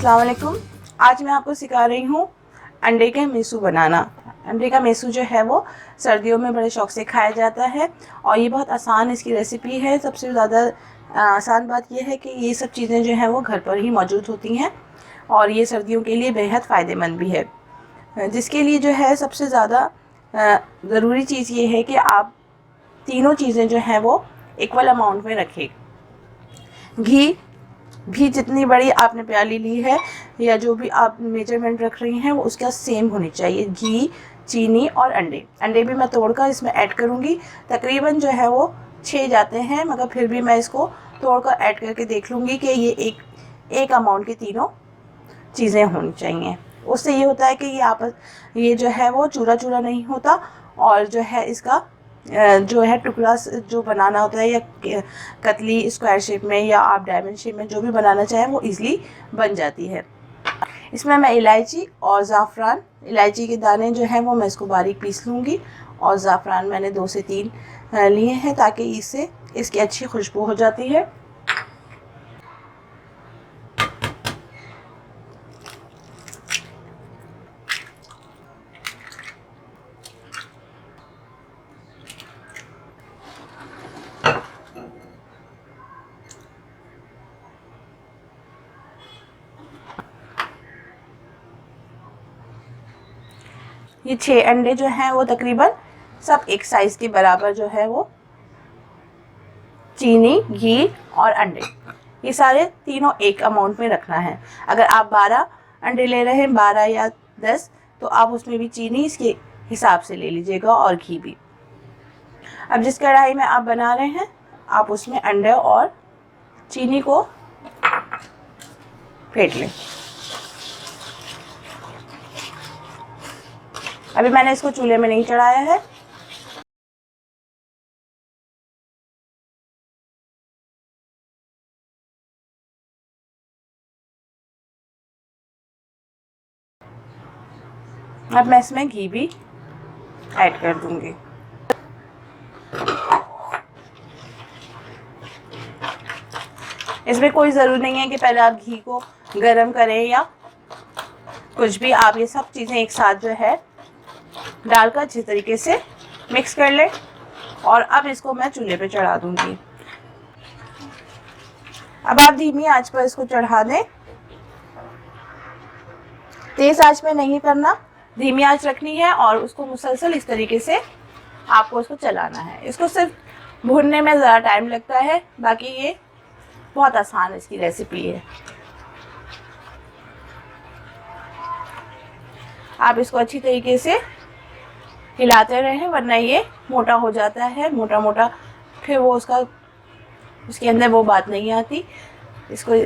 अस्सलाम वालेकुम। आज मैं आपको सिखा रही हूँ अंडे के मेसू बनाना। अंडे का मेसू जो है वो सर्दियों में बड़े शौक़ से खाया जाता है और ये बहुत आसान इसकी रेसिपी है। सबसे ज़्यादा आसान बात यह है कि ये सब चीज़ें जो हैं वो घर पर ही मौजूद होती हैं और ये सर्दियों के लिए बेहद फ़ायदेमंद भी है। जिसके लिए जो है सबसे ज़्यादा ज़रूरी चीज़ ये है कि आप तीनों चीज़ें जो हैं वो इक्वल अमाउंट में रखें। घी भी जितनी बड़ी आपने प्याली ली है या जो भी आप मेजरमेंट रख रही हैं वो उसका सेम होनी चाहिए। घी, चीनी और अंडे भी मैं तोड़कर इसमें ऐड करूँगी। तकरीबन जो है वो 6 जाते हैं, मगर फिर भी मैं इसको तोड़कर ऐड करके देख लूँगी कि ये एक अमाउंट की तीनों चीज़ें होनी चाहिए। उससे ये होता है कि ये जो है वो चूरा चूरा नहीं होता और जो है इसका जो है टुकड़ा जो बनाना होता है या कतली स्क्वायर शेप में या आप डायमंड शेप में जो भी बनाना चाहें वो इजीली बन जाती है। इसमें मैं इलायची और ज़ाफ़रान, इलायची के दाने जो हैं वो मैं इसको बारीक पीस लूँगी और ज़ाफ़रान मैंने 2 से 3 लिए हैं ताकि इससे इसकी अच्छी खुशबू हो जाती है। ये 6 अंडे जो हैं वो तकरीबन सब एक साइज़ के बराबर जो है वो चीनी, घी और अंडे ये सारे तीनों एक अमाउंट में रखना है। अगर आप 12 अंडे ले रहे हैं, 12 या 10, तो आप उसमें भी चीनी इसके हिसाब से ले लीजिएगा और घी भी। अब जिस कढ़ाई में आप बना रहे हैं आप उसमें अंडे और चीनी को फेंट लें। अभी मैंने इसको चूल्हे में नहीं चढ़ाया है। अब मैं इसमें घी भी ऐड कर दूंगी। इसमें कोई ज़रूरत नहीं है कि पहले आप घी को गरम करें या कुछ भी। आप ये सब चीज़ें एक साथ जो है डालकर अच्छे तरीके से मिक्स कर लें और अब इसको मैं चूल्हे पे चढ़ा दूंगी। अब आप धीमी आंच पर इसको चढ़ा दें। तेज़ आंच में नहीं करना, धीमी आंच रखनी है और उसको मुसलसल इस तरीके से आपको उसको चलाना है। इसको सिर्फ भूनने में ज़्यादा टाइम लगता है, बाकी ये बहुत आसान इसकी रेसिपी है। आप इसको अच्छी तरीके से हिलाते रहें वरना ये मोटा हो जाता है, मोटा मोटा, फिर वो उसके अंदर वो बात नहीं आती। इसको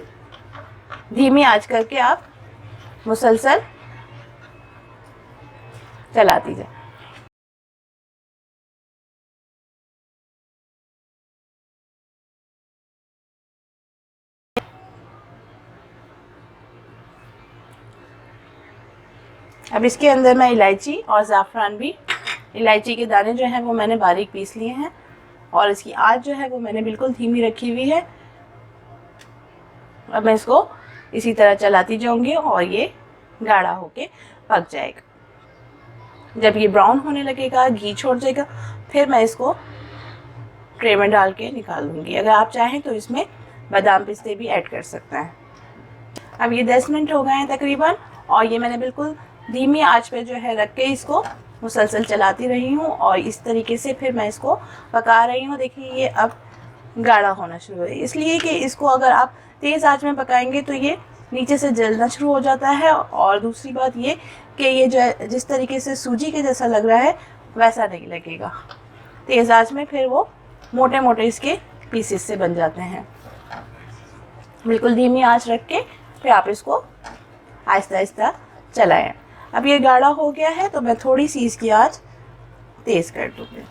धीमी आंच करके आप मुसलसल चलाती जाए। अब इसके अंदर मैं इलायची और ज़ाफ़रान भी, इलायची के दाने जो हैं वो मैंने बारीक पीस लिए हैं और इसकी आंच जो है वो मैंने बिल्कुल धीमी रखी हुई है। अब मैं इसको इसी तरह चलाती जाऊंगी और ये गाढ़ा होके पक जाएगा। जब ये ब्राउन होने लगेगा, घी छोड़ जाएगा, फिर मैं इसको ट्रे में डाल के निकाल लूँगी। अगर आप चाहें तो इसमें बादाम पिस्ते भी ऐड कर सकते हैं। अब ये 10 मिनट हो गए हैं तकरीबन और ये मैंने बिल्कुल धीमी आंच पे जो है रख के इसको मुसलसल चलाती रही हूँ और इस तरीके से फिर मैं इसको पका रही हूँ। देखिए ये अब गाढ़ा होना शुरू हो, इसलिए कि इसको अगर आप तेज़ आंच में पकाएंगे तो ये नीचे से जलना शुरू हो जाता है और दूसरी बात ये कि ये जो है जिस तरीके से सूजी के जैसा लग रहा है वैसा नहीं लगेगा। तेज़ आंच में फिर वो मोटे मोटे इसके पीसेस से बन जाते हैं। बिल्कुल धीमी आंच रख के फिर आप इसको आहिस्ता आहिस्ता चलाएं। अब ये गाढ़ा हो गया है तो मैं थोड़ी सी इसकी आंच तेज़ कर दूँगी।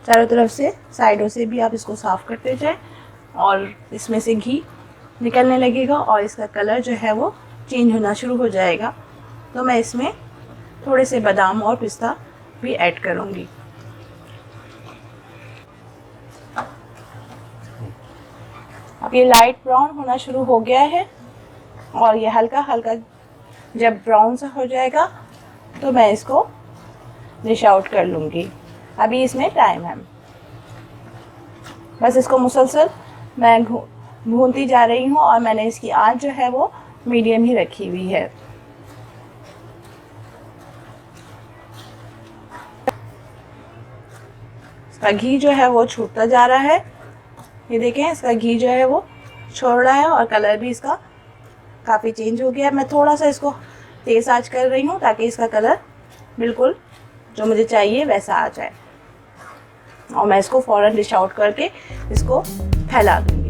चारों तरफ से साइडों से भी आप इसको साफ़ करते जाएं और इसमें से घी निकलने लगेगा और इसका कलर जो है वो चेंज होना शुरू हो जाएगा। तो मैं इसमें थोड़े से बादाम और पिस्ता भी ऐड करूँगी। अब ये लाइट ब्राउन होना शुरू हो गया है और ये हल्का हल्का जब ब्राउन सा हो जाएगा तो मैं इसको डिश आउट कर लूँगी। अभी इसमें टाइम है, बस इसको मुसलसल मैं भूनती जा रही हूँ और मैंने इसकी आंच जो है वो मीडियम ही रखी हुई है। इसका घी जो है वो छूटता जा रहा है, ये देखें इसका घी जो है वो छोड़ रहा है और कलर भी इसका काफ़ी चेंज हो गया है। मैं थोड़ा सा इसको तेज़ आंच कर रही हूँ ताकि इसका कलर बिल्कुल जो मुझे चाहिए वैसा आ जाए और मैं इसको फ़ौरन डिश आउट करके इसको फैला दूँ।